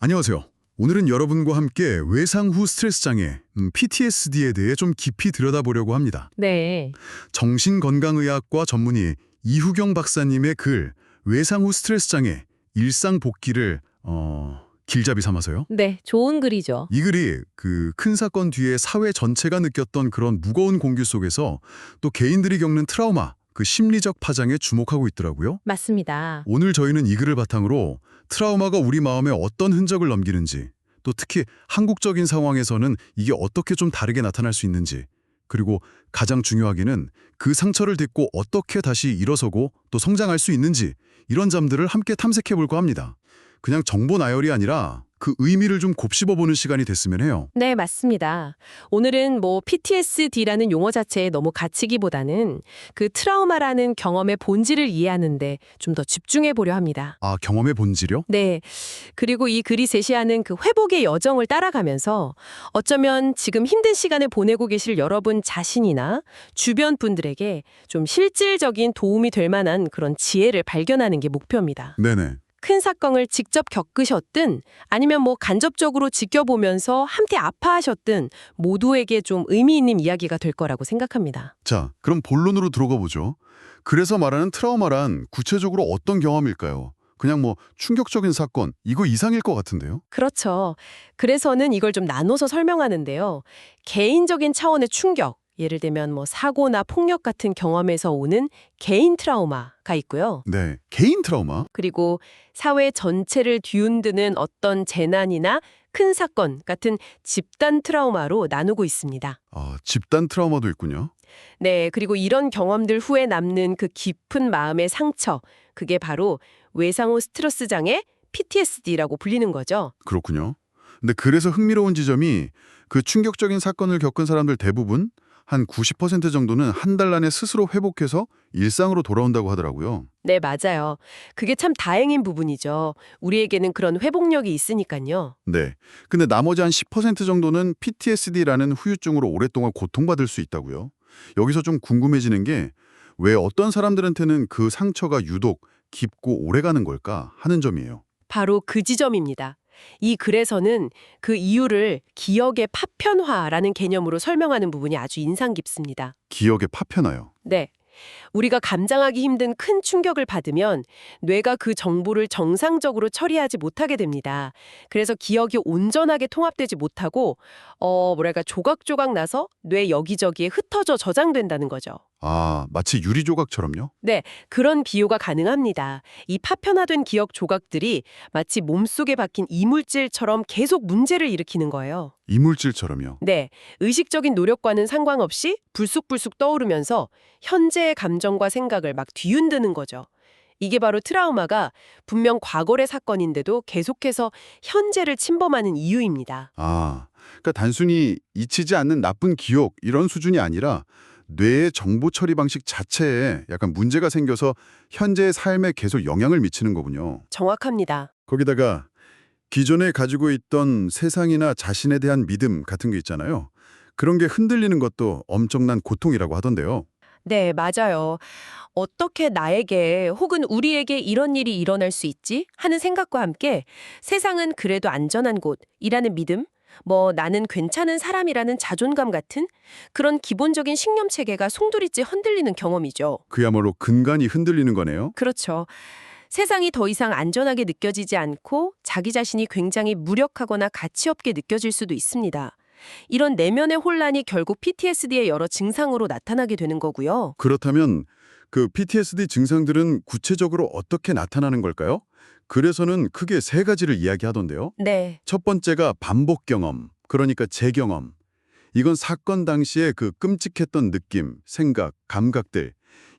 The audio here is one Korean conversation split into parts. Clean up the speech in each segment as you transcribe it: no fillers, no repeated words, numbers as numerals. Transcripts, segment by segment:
안녕하세요. 오늘은 여러분과 함께 외상 후 스트레스 장애, PTSD에 대해 좀 깊이 들여다보려고 합니다. 네, 정신건강의학과 전문의 이후경 박사님의 글 외상 후 스트레스 장애, 일상 복귀를 길잡이 삼아서요. 네, 좋은 글이죠. 이 글이 그 큰 사건 뒤에 사회 전체가 느꼈던 그런 무거운 공기 속에서 또 개인들이 겪는 트라우마, 그 심리적 파장에 주목하고 있더라고요. 맞습니다. 오늘 저희는 이 글을 바탕으로 트라우마가 우리 마음에 어떤 흔적을 남기는지, 또 특히 한국적인 상황에서는 이게 어떻게 좀 다르게 나타날 수 있는지, 그리고 가장 중요하게는 그 상처를 딛고 어떻게 다시 일어서고 또 성장할 수 있는지, 이런 점들을 함께 탐색해 볼까 합니다. 그냥 정보 나열이 아니라 그 의미를 좀 곱씹어보는 시간이 됐으면 해요. 네, 맞습니다. 오늘은 PTSD라는 용어 자체에 너무 갇히기보다는 그 트라우마라는 경험의 본질을 이해하는데 좀 더 집중해 보려 합니다. 아, 경험의 본질이요? 네, 그리고 이 글이 제시하는 그 회복의 여정을 따라가면서 어쩌면 지금 힘든 시간을 보내고 계실 여러분 자신이나 주변 분들에게 좀 실질적인 도움이 될 만한 그런 지혜를 발견하는 게 목표입니다. 네네. 큰 사건을 직접 겪으셨든 아니면 간접적으로 지켜보면서 함께 아파하셨든 모두에게 좀 의미 있는 이야기가 될 거라고 생각합니다. 자, 그럼 본론으로 들어가 보죠. 그래서 말하는 트라우마란 구체적으로 어떤 경험일까요? 그냥 충격적인 사건, 이거 이상일 것 같은데요? 그렇죠. 그래서는 이걸 좀 나눠서 설명하는데요. 개인적인 차원의 충격, 예를 들면 사고나 폭력 같은 경험에서 오는 개인 트라우마가 있고요. 네, 개인 트라우마? 그리고 사회 전체를 뒤흔드는 어떤 재난이나 큰 사건 같은 집단 트라우마로 나누고 있습니다. 아, 집단 트라우마도 있군요. 네, 그리고 이런 경험들 후에 남는 그 깊은 마음의 상처, 그게 바로 외상 후 스트레스 장애, PTSD라고 불리는 거죠. 그렇군요. 근데 그래서 흥미로운 지점이 그 충격적인 사건을 겪은 사람들 대부분 한 90% 정도는 한 달 안에 스스로 회복해서 일상으로 돌아온다고 하더라고요. 네, 맞아요. 그게 참 다행인 부분이죠. 우리에게는 그런 회복력이 있으니까요. 네. 근데 나머지 한 10% 정도는 PTSD라는 후유증으로 오랫동안 고통받을 수 있다고요. 여기서 좀 궁금해지는 게 왜 어떤 사람들한테는 그 상처가 유독 깊고 오래가는 걸까 하는 점이에요. 바로 그 지점입니다. 이 글에서는 그 이유를 기억의 파편화라는 개념으로 설명하는 부분이 아주 인상 깊습니다. 기억에 파편화요. 네. 우리가 감당하기 힘든 큰 충격을 받으면 뇌가 그 정보를 정상적으로 처리하지 못하게 됩니다. 그래서 기억이 온전하게 통합되지 못하고 조각조각 나서 뇌 여기저기에 흩어져 저장된다는 거죠. 아, 마치 유리 조각처럼요? 네, 그런 비유가 가능합니다. 이 파편화된 기억 조각들이 마치 몸속에 박힌 이물질처럼 계속 문제를 일으키는 거예요. 이물질처럼요. 네, 의식적인 노력과는 상관없이 불쑥불쑥 떠오르면서 현재의 감정과 생각을 막 뒤흔드는 거죠. 이게 바로 트라우마가 분명 과거의 사건인데도 계속해서 현재를 침범하는 이유입니다. 아, 그러니까 단순히 잊히지 않는 나쁜 기억 이런 수준이 아니라 뇌의 정보 처리 방식 자체에 약간 문제가 생겨서 현재의 삶에 계속 영향을 미치는 거군요. 정확합니다. 거기다가 기존에 가지고 있던 세상이나 자신에 대한 믿음 같은 게 있잖아요. 그런 게 흔들리는 것도 엄청난 고통이라고 하던데요. 네, 맞아요. 어떻게 나에게 혹은 우리에게 이런 일이 일어날 수 있지? 하는 생각과 함께 세상은 그래도 안전한 곳이라는 믿음, 나는 괜찮은 사람이라는 자존감 같은 그런 기본적인 신념 체계가 송두리째 흔들리는 경험이죠. 그야말로 근간이 흔들리는 거네요. 그렇죠. 세상이 더 이상 안전하게 느껴지지 않고 자기 자신이 굉장히 무력하거나 가치 없게 느껴질 수도 있습니다. 이런 내면의 혼란이 결국 PTSD의 여러 증상으로 나타나게 되는 거고요. 그렇다면 그 PTSD 증상들은 구체적으로 어떻게 나타나는 걸까요? 그래서는 크게 세 가지를 이야기하던데요. 네. 첫 번째가 반복 경험, 그러니까 재경험. 이건 사건 당시에 그 끔찍했던 느낌, 생각, 감각들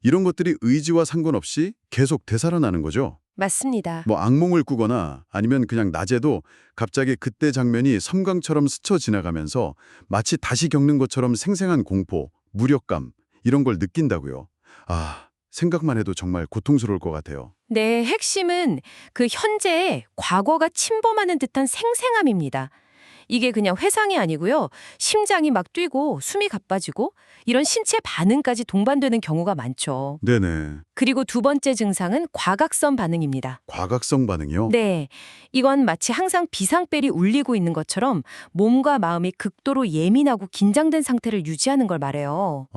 이런 것들이 의지와 상관없이 계속 되살아나는 거죠. 맞습니다. 악몽을 꾸거나 아니면 그냥 낮에도 갑자기 그때 장면이 섬광처럼 스쳐 지나가면서 마치 다시 겪는 것처럼 생생한 공포, 무력감 이런 걸 느낀다고요. 아, 생각만 해도 정말 고통스러울 것 같아요. 네, 핵심은 그 현재에 과거가 침범하는 듯한 생생함입니다. 이게 그냥 회상이 아니고요. 심장이 막 뛰고 숨이 가빠지고 이런 신체 반응까지 동반되는 경우가 많죠. 네네. 그리고 두 번째 증상은 과각성 반응입니다. 과각성 반응이요? 네, 이건 마치 항상 비상벨이 울리고 있는 것처럼 몸과 마음이 극도로 예민하고 긴장된 상태를 유지하는 걸 말해요.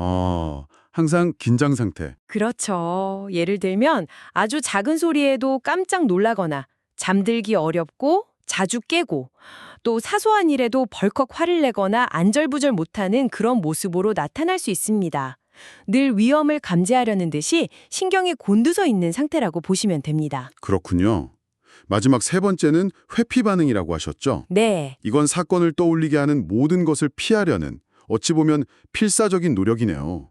항상 긴장 상태. 그렇죠. 예를 들면 아주 작은 소리에도 깜짝 놀라거나 잠들기 어렵고 자주 깨고 또 사소한 일에도 벌컥 화를 내거나 안절부절 못하는 그런 모습으로 나타날 수 있습니다. 늘 위험을 감지하려는 듯이 신경이 곤두서 있는 상태라고 보시면 됩니다. 그렇군요. 마지막 세 번째는 회피 반응이라고 하셨죠? 네. 이건 사건을 떠올리게 하는 모든 것을 피하려는 어찌 보면 필사적인 노력이네요.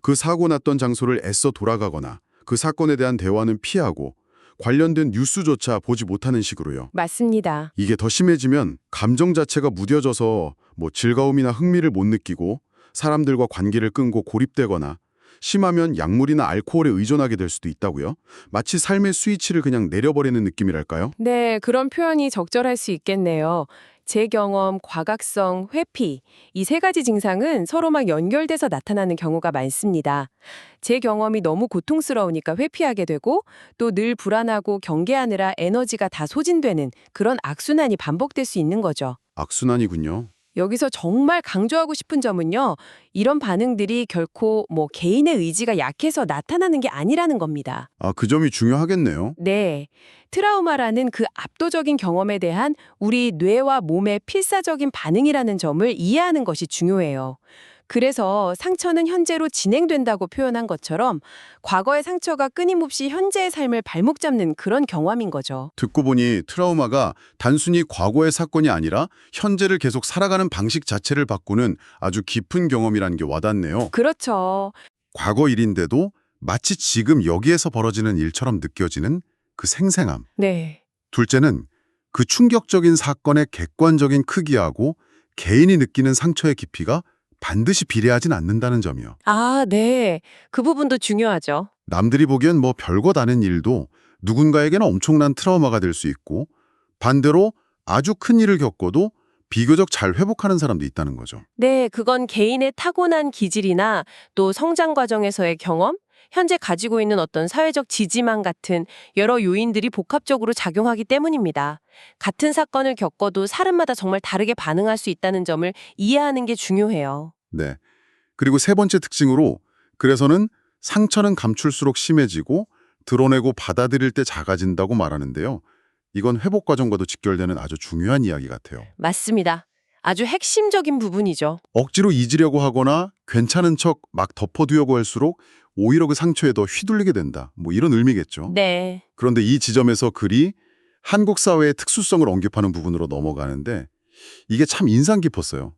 그 사고 났던 장소를 애써 돌아가거나 그 사건에 대한 대화는 피하고 관련된 뉴스조차 보지 못하는 식으로요. 맞습니다. 이게 더 심해지면 감정 자체가 무뎌져서 즐거움이나 흥미를 못 느끼고 사람들과 관계를 끊고 고립되거나 심하면 약물이나 알코올에 의존하게 될 수도 있다고요. 마치 삶의 스위치를 그냥 내려버리는 느낌이랄까요? 네, 그런 표현이 적절할 수 있겠네요. 제 경험, 과각성, 회피, 이 세 가지 증상은 서로 막 연결돼서 나타나는 경우가 많습니다. 제 경험이 너무 고통스러우니까 회피하게 되고 또 늘 불안하고 경계하느라 에너지가 다 소진되는 그런 악순환이 반복될 수 있는 거죠. 악순환이군요. 여기서 정말 강조하고 싶은 점은요. 이런 반응들이 결코 개인의 의지가 약해서 나타나는 게 아니라는 겁니다. 그 점이 중요하겠네요. 네. 트라우마라는 그 압도적인 경험에 대한 우리 뇌와 몸의 필사적인 반응이라는 점을 이해하는 것이 중요해요. 그래서 상처는 현재로 진행된다고 표현한 것처럼 과거의 상처가 끊임없이 현재의 삶을 발목 잡는 그런 경험인 거죠. 듣고 보니 트라우마가 단순히 과거의 사건이 아니라 현재를 계속 살아가는 방식 자체를 바꾸는 아주 깊은 경험이라는 게 와닿네요. 그렇죠. 과거 일인데도 마치 지금 여기에서 벌어지는 일처럼 느껴지는 그 생생함. 네. 둘째는 그 충격적인 사건의 객관적인 크기하고 개인이 느끼는 상처의 깊이가 반드시 비례하진 않는다는 점이요. 아, 네. 그 부분도 중요하죠. 남들이 보기엔 별것 아닌 일도 누군가에게는 엄청난 트라우마가 될 수 있고 반대로 아주 큰 일을 겪어도 비교적 잘 회복하는 사람도 있다는 거죠. 네, 그건 개인의 타고난 기질이나 또 성장 과정에서의 경험, 현재 가지고 있는 어떤 사회적 지지만 같은 여러 요인들이 복합적으로 작용하기 때문입니다. 같은 사건을 겪어도 사람마다 정말 다르게 반응할 수 있다는 점을 이해하는 게 중요해요. 네. 그리고 세 번째 특징으로 그래서는 상처는 감출수록 심해지고 드러내고 받아들일 때 작아진다고 말하는데요. 이건 회복 과정과도 직결되는 아주 중요한 이야기 같아요. 맞습니다. 아주 핵심적인 부분이죠. 억지로 잊으려고 하거나 괜찮은 척 막 덮어두려고 할수록 오히려 그 상처에 더 휘둘리게 된다. 이런 의미겠죠. 네. 그런데 이 지점에서 글이 한국 사회의 특수성을 언급하는 부분으로 넘어가는데 이게 참 인상 깊었어요.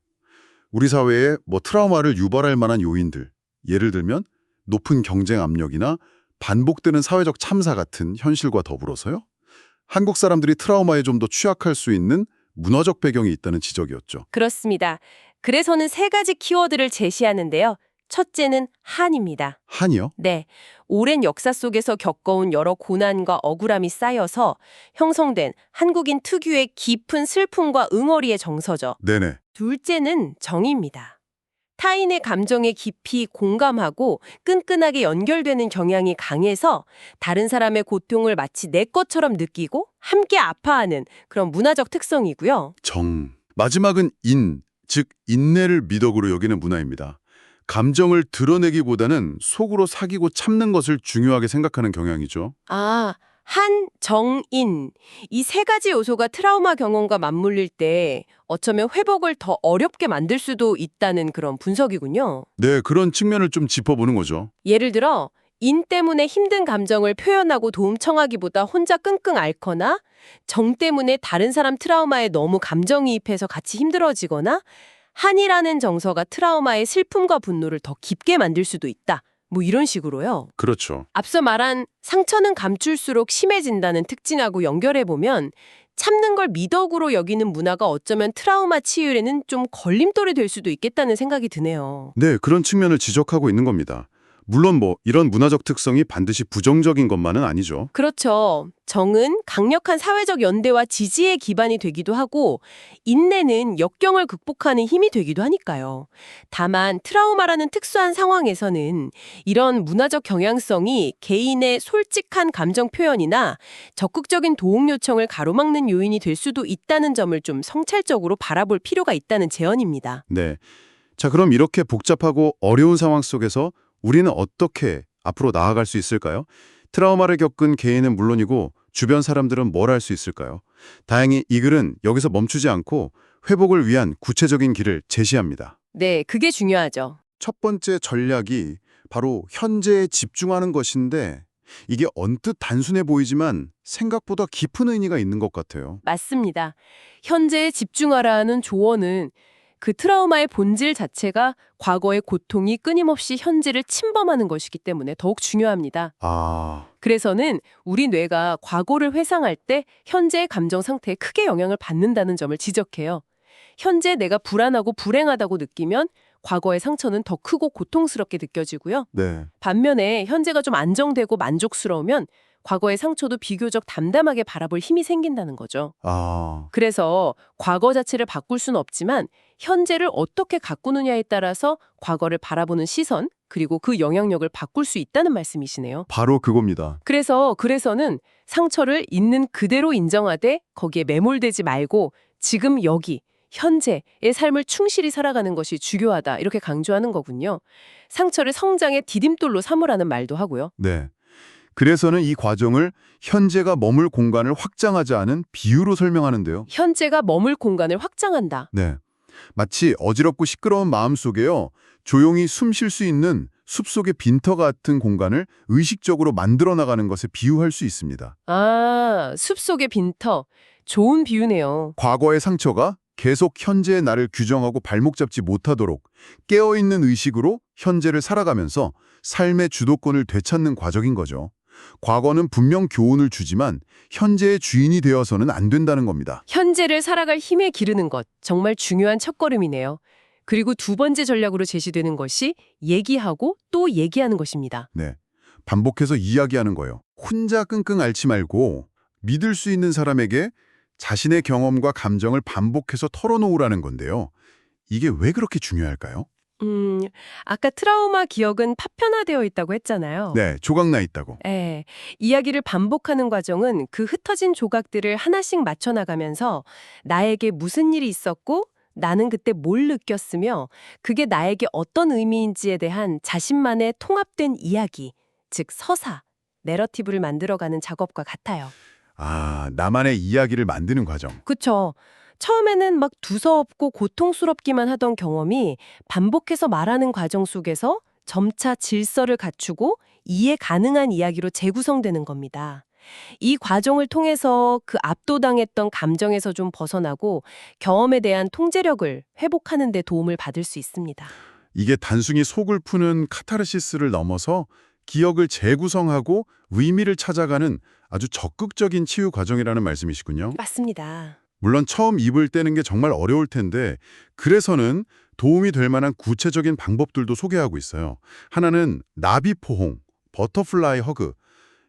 우리 사회에 트라우마를 유발할 만한 요인들, 예를 들면 높은 경쟁 압력이나 반복되는 사회적 참사 같은 현실과 더불어서요. 한국 사람들이 트라우마에 좀 더 취약할 수 있는 문화적 배경이 있다는 지적이었죠. 그렇습니다. 그래서는 세 가지 키워드를 제시하는데요. 첫째는 한입니다. 한이요? 네, 오랜 역사 속에서 겪어온 여러 고난과 억울함이 쌓여서 형성된 한국인 특유의 깊은 슬픔과 응어리의 정서죠. 네네. 둘째는 정입니다. 타인의 감정에 깊이 공감하고 끈끈하게 연결되는 경향이 강해서 다른 사람의 고통을 마치 내 것처럼 느끼고 함께 아파하는 그런 문화적 특성이고요. 정. 마지막은 인, 즉 인내를 미덕으로 여기는 문화입니다. 감정을 드러내기보다는 속으로 사귀고 참는 것을 중요하게 생각하는 경향이죠. 아, 한, 정, 인. 이 세 가지 요소가 트라우마 경험과 맞물릴 때 어쩌면 회복을 더 어렵게 만들 수도 있다는 그런 분석이군요. 네, 그런 측면을 좀 짚어보는 거죠. 예를 들어, 인 때문에 힘든 감정을 표현하고 도움 청하기보다 혼자 끙끙 앓거나 정 때문에 다른 사람 트라우마에 너무 감정이입해서 같이 힘들어지거나 한이라는 정서가 트라우마의 슬픔과 분노를 더 깊게 만들 수도 있다. 이런 식으로요. 그렇죠. 앞서 말한 상처는 감출수록 심해진다는 특징하고 연결해보면 참는 걸 미덕으로 여기는 문화가 어쩌면 트라우마 치유에는 좀 걸림돌이 될 수도 있겠다는 생각이 드네요. 네, 그런 측면을 지적하고 있는 겁니다. 물론 이런 문화적 특성이 반드시 부정적인 것만은 아니죠. 그렇죠. 정은 강력한 사회적 연대와 지지의 기반이 되기도 하고 인내는 역경을 극복하는 힘이 되기도 하니까요. 다만 트라우마라는 특수한 상황에서는 이런 문화적 경향성이 개인의 솔직한 감정 표현이나 적극적인 도움 요청을 가로막는 요인이 될 수도 있다는 점을 좀 성찰적으로 바라볼 필요가 있다는 제언입니다. 네. 자, 그럼 이렇게 복잡하고 어려운 상황 속에서 우리는 어떻게 앞으로 나아갈 수 있을까요? 트라우마를 겪은 개인은 물론이고 주변 사람들은 뭘 할 수 있을까요? 다행히 이 글은 여기서 멈추지 않고 회복을 위한 구체적인 길을 제시합니다. 네, 그게 중요하죠. 첫 번째 전략이 바로 현재에 집중하는 것인데 이게 언뜻 단순해 보이지만 생각보다 깊은 의미가 있는 것 같아요. 맞습니다. 현재에 집중하라는 조언은 그 트라우마의 본질 자체가 과거의 고통이 끊임없이 현재를 침범하는 것이기 때문에 더욱 중요합니다. 아, 그래서는 우리 뇌가 과거를 회상할 때 현재의 감정 상태에 크게 영향을 받는다는 점을 지적해요. 현재 내가 불안하고 불행하다고 느끼면 과거의 상처는 더 크고 고통스럽게 느껴지고요. 네. 반면에 현재가 좀 안정되고 만족스러우면 과거의 상처도 비교적 담담하게 바라볼 힘이 생긴다는 거죠. 아, 그래서 과거 자체를 바꿀 수는 없지만 현재를 어떻게 가꾸느냐에 따라서 과거를 바라보는 시선 그리고 그 영향력을 바꿀 수 있다는 말씀이시네요. 바로 그겁니다. 그래서는 상처를 있는 그대로 인정하되 거기에 매몰되지 말고 지금 여기 현재의 삶을 충실히 살아가는 것이 중요하다 이렇게 강조하는 거군요. 상처를 성장의 디딤돌로 삼으라는 말도 하고요. 네. 그래서는 이 과정을 현재가 머물 공간을 확장하지 않은 비유로 설명하는데요. 현재가 머물 공간을 확장한다. 네. 마치 어지럽고 시끄러운 마음속에요. 조용히 숨 쉴 수 있는 숲속의 빈터 같은 공간을 의식적으로 만들어 나가는 것에 비유할 수 있습니다. 아, 숲속의 빈터. 좋은 비유네요. 과거의 상처가 계속 현재의 나를 규정하고 발목 잡지 못하도록 깨어있는 의식으로 현재를 살아가면서 삶의 주도권을 되찾는 과정인 거죠. 과거는 분명 교훈을 주지만 현재의 주인이 되어서는 안 된다는 겁니다. 현재를 살아갈 힘에 기르는 것. 정말 중요한 첫걸음이네요. 그리고 두 번째 전략으로 제시되는 것이 얘기하고 또 얘기하는 것입니다. 네, 반복해서 이야기하는 거예요. 혼자 끙끙 앓지 말고 믿을 수 있는 사람에게 자신의 경험과 감정을 반복해서 털어놓으라는 건데요. 이게 왜 그렇게 중요할까요? 아까 트라우마 기억은 파편화되어 있다고 했잖아요. 네, 조각나 있다고. 예, 이야기를 반복하는 과정은 그 흩어진 조각들을 하나씩 맞춰 나가면서 나에게 무슨 일이 있었고 나는 그때 뭘 느꼈으며 그게 나에게 어떤 의미인지에 대한 자신만의 통합된 이야기, 즉 서사, 내러티브를 만들어가는 작업과 같아요. 아, 나만의 이야기를 만드는 과정. 그쵸? 처음에는 막 두서없고 고통스럽기만 하던 경험이 반복해서 말하는 과정 속에서 점차 질서를 갖추고 이해 가능한 이야기로 재구성되는 겁니다. 이 과정을 통해서 그 압도당했던 감정에서 좀 벗어나고 경험에 대한 통제력을 회복하는 데 도움을 받을 수 있습니다. 이게 단순히 속을 푸는 카타르시스를 넘어서 기억을 재구성하고 의미를 찾아가는 아주 적극적인 치유 과정이라는 말씀이시군요. 맞습니다. 물론 처음 입을 떼는 게 정말 어려울 텐데 그래서는 도움이 될 만한 구체적인 방법들도 소개하고 있어요. 하나는 나비포홍, 버터플라이 허그.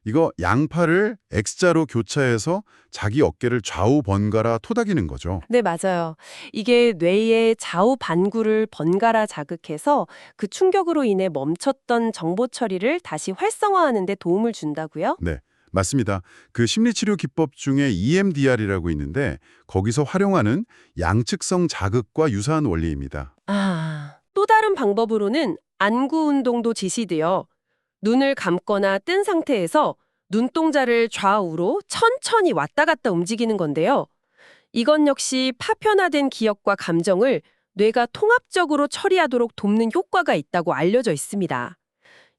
이거 양팔을 X자로 교차해서 자기 어깨를 좌우 번갈아 토닥이는 거죠. 네, 맞아요. 이게 뇌의 좌우 반구를 번갈아 자극해서 그 충격으로 인해 멈췄던 정보 처리를 다시 활성화하는 데 도움을 준다고요? 네, 맞습니다. 그 심리치료 기법 중에 EMDR이라고 있는데 거기서 활용하는 양측성 자극과 유사한 원리입니다. 아, 또 다른 방법으로는 안구 운동도 지시되어 눈을 감거나 뜬 상태에서 눈동자를 좌우로 천천히 왔다 갔다 움직이는 건데요. 이건 역시 파편화된 기억과 감정을 뇌가 통합적으로 처리하도록 돕는 효과가 있다고 알려져 있습니다.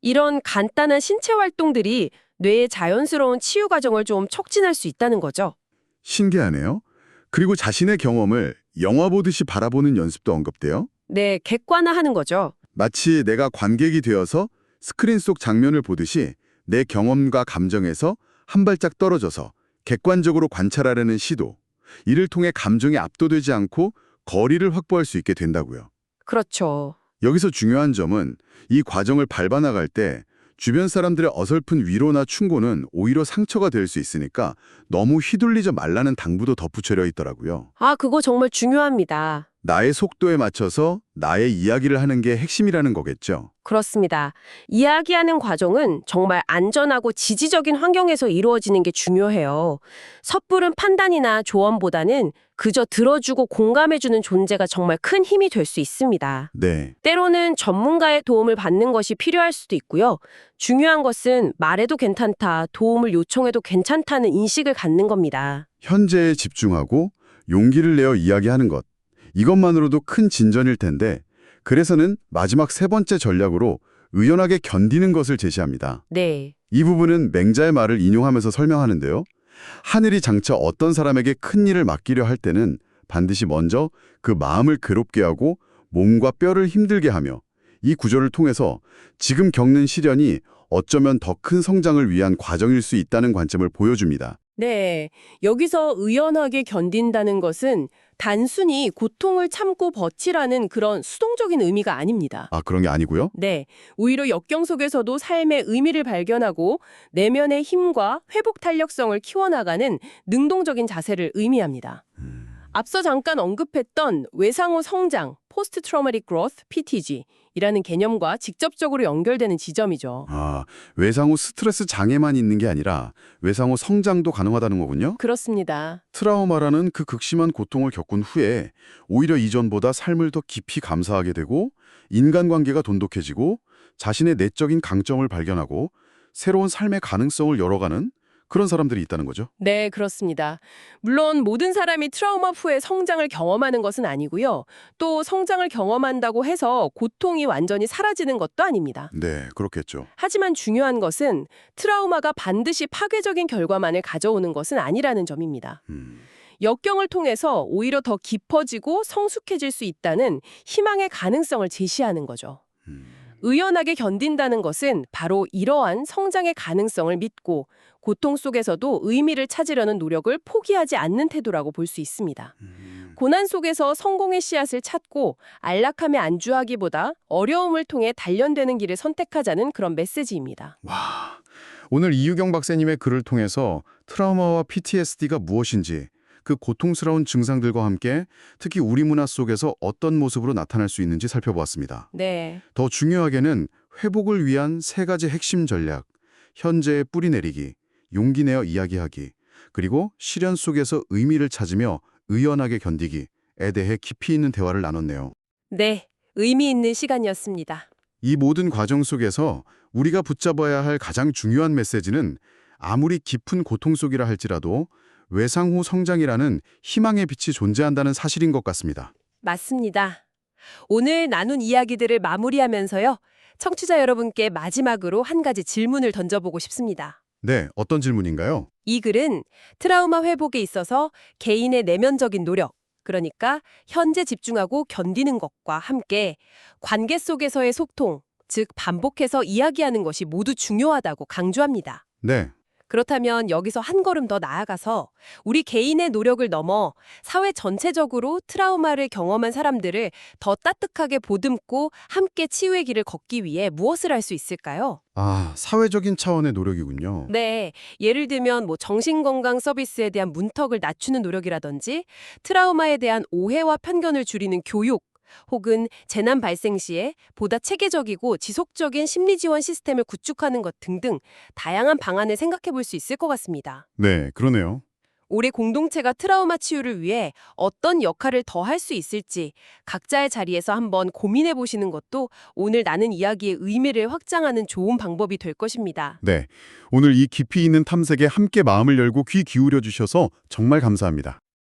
이런 간단한 신체 활동들이 뇌의 자연스러운 치유 과정을 좀 촉진할 수 있다는 거죠. 신기하네요. 그리고 자신의 경험을 영화 보듯이 바라보는 연습도 언급돼요. 네, 객관화하는 거죠. 마치 내가 관객이 되어서 스크린 속 장면을 보듯이 내 경험과 감정에서 한 발짝 떨어져서 객관적으로 관찰하려는 시도. 이를 통해 감정에 압도되지 않고 거리를 확보할 수 있게 된다고요. 그렇죠. 여기서 중요한 점은 이 과정을 밟아나갈 때 주변 사람들의 어설픈 위로나 충고는 오히려 상처가 될 수 있으니까 너무 휘둘리지 말라는 당부도 덧붙여져 있더라고요. 아, 그거 정말 중요합니다. 나의 속도에 맞춰서 나의 이야기를 하는 게 핵심이라는 거겠죠. 그렇습니다. 이야기하는 과정은 정말 안전하고 지지적인 환경에서 이루어지는 게 중요해요. 섣부른 판단이나 조언보다는 그저 들어주고 공감해주는 존재가 정말 큰 힘이 될 수 있습니다. 네. 때로는 전문가의 도움을 받는 것이 필요할 수도 있고요. 중요한 것은 말해도 괜찮다, 도움을 요청해도 괜찮다는 인식을 갖는 겁니다. 현재에 집중하고 용기를 내어 이야기하는 것. 이것만으로도 큰 진전일 텐데 그래서는 마지막 세 번째 전략으로 의연하게 견디는 것을 제시합니다. 네. 이 부분은 맹자의 말을 인용하면서 설명하는데요. 하늘이 장차 어떤 사람에게 큰 일을 맡기려 할 때는 반드시 먼저 그 마음을 괴롭게 하고 몸과 뼈를 힘들게 하며 이 구조를 통해서 지금 겪는 시련이 어쩌면 더 큰 성장을 위한 과정일 수 있다는 관점을 보여줍니다. 네, 여기서 의연하게 견딘다는 것은 단순히 고통을 참고 버티라는 그런 수동적인 의미가 아닙니다. 아, 그런 게 아니고요? 네, 오히려 역경 속에서도 삶의 의미를 발견하고 내면의 힘과 회복 탄력성을 키워나가는 능동적인 자세를 의미합니다. 앞서 잠깐 언급했던 외상후 성장, Post Traumatic Growth, PTG이라는 개념과 직접적으로 연결되는 지점이죠. 아, 외상 후 스트레스 장애만 있는 게 아니라 외상 후 성장도 가능하다는 거군요? 그렇습니다. 트라우마라는 그 극심한 고통을 겪은 후에 오히려 이전보다 삶을 더 깊이 감사하게 되고 인간관계가 돈독해지고 자신의 내적인 강점을 발견하고 새로운 삶의 가능성을 열어가는 그런 사람들이 있다는 거죠. 네, 그렇습니다. 물론 모든 사람이 트라우마 후에 성장을 경험하는 것은 아니고요. 또 성장을 경험한다고 해서 고통이 완전히 사라지는 것도 아닙니다. 네, 그렇겠죠. 하지만 중요한 것은 트라우마가 반드시 파괴적인 결과만을 가져오는 것은 아니라는 점입니다. 역경을 통해서 오히려 더 깊어지고 성숙해질 수 있다는 희망의 가능성을 제시하는 거죠. 의연하게 견딘다는 것은 바로 이러한 성장의 가능성을 믿고 고통 속에서도 의미를 찾으려는 노력을 포기하지 않는 태도라고 볼 수 있습니다. 고난 속에서 성공의 씨앗을 찾고 안락함에 안주하기보다 어려움을 통해 단련되는 길을 선택하자는 그런 메시지입니다. 와, 오늘 이유경 박사님의 글을 통해서 트라우마와 PTSD가 무엇인지 그 고통스러운 증상들과 함께 특히 우리 문화 속에서 어떤 모습으로 나타날 수 있는지 살펴보았습니다. 네. 더 중요하게는 회복을 위한 세 가지 핵심 전략, 현재의 뿌리 내리기, 용기 내어 이야기하기, 그리고 시련 속에서 의미를 찾으며 의연하게 견디기에 대해 깊이 있는 대화를 나눴네요. 네, 의미 있는 시간이었습니다. 이 모든 과정 속에서 우리가 붙잡아야 할 가장 중요한 메시지는 아무리 깊은 고통 속이라 할지라도 외상 후 성장이라는 희망의 빛이 존재한다는 사실인 것 같습니다. 맞습니다. 오늘 나눈 이야기들을 마무리하면서요. 청취자 여러분께 마지막으로 한 가지 질문을 던져보고 싶습니다. 네, 어떤 질문인가요? 이 글은 트라우마 회복에 있어서 개인의 내면적인 노력, 그러니까 현재 집중하고 견디는 것과 함께 관계 속에서의 소통, 즉 반복해서 이야기하는 것이 모두 중요하다고 강조합니다. 네, 그렇다면 여기서 한 걸음 더 나아가서 우리 개인의 노력을 넘어 사회 전체적으로 트라우마를 경험한 사람들을 더 따뜻하게 보듬고 함께 치유의 길을 걷기 위해 무엇을 할 수 있을까요? 아, 사회적인 차원의 노력이군요. 네, 예를 들면 정신건강 서비스에 대한 문턱을 낮추는 노력이라든지 트라우마에 대한 오해와 편견을 줄이는 교육, 혹은 재난 발생 시에 보다 체계적이고 지속적인 심리 지원 시스템을 구축하는 것 등등 다양한 방안을 생각해 볼 수 있을 것 같습니다. 네, 그러네요. 우리 공동체가 트라우마 치유를 위해 어떤 역할을 더 할 수 있을지 각자의 자리에서 한번 고민해 보시는 것도 오늘 나눈 이야기의 의미를 확장하는 좋은 방법이 될 것입니다. 네, 오늘 이 깊이 있는 탐색에 함께 마음을 열고 귀 기울여 주셔서 정말 감사합니다.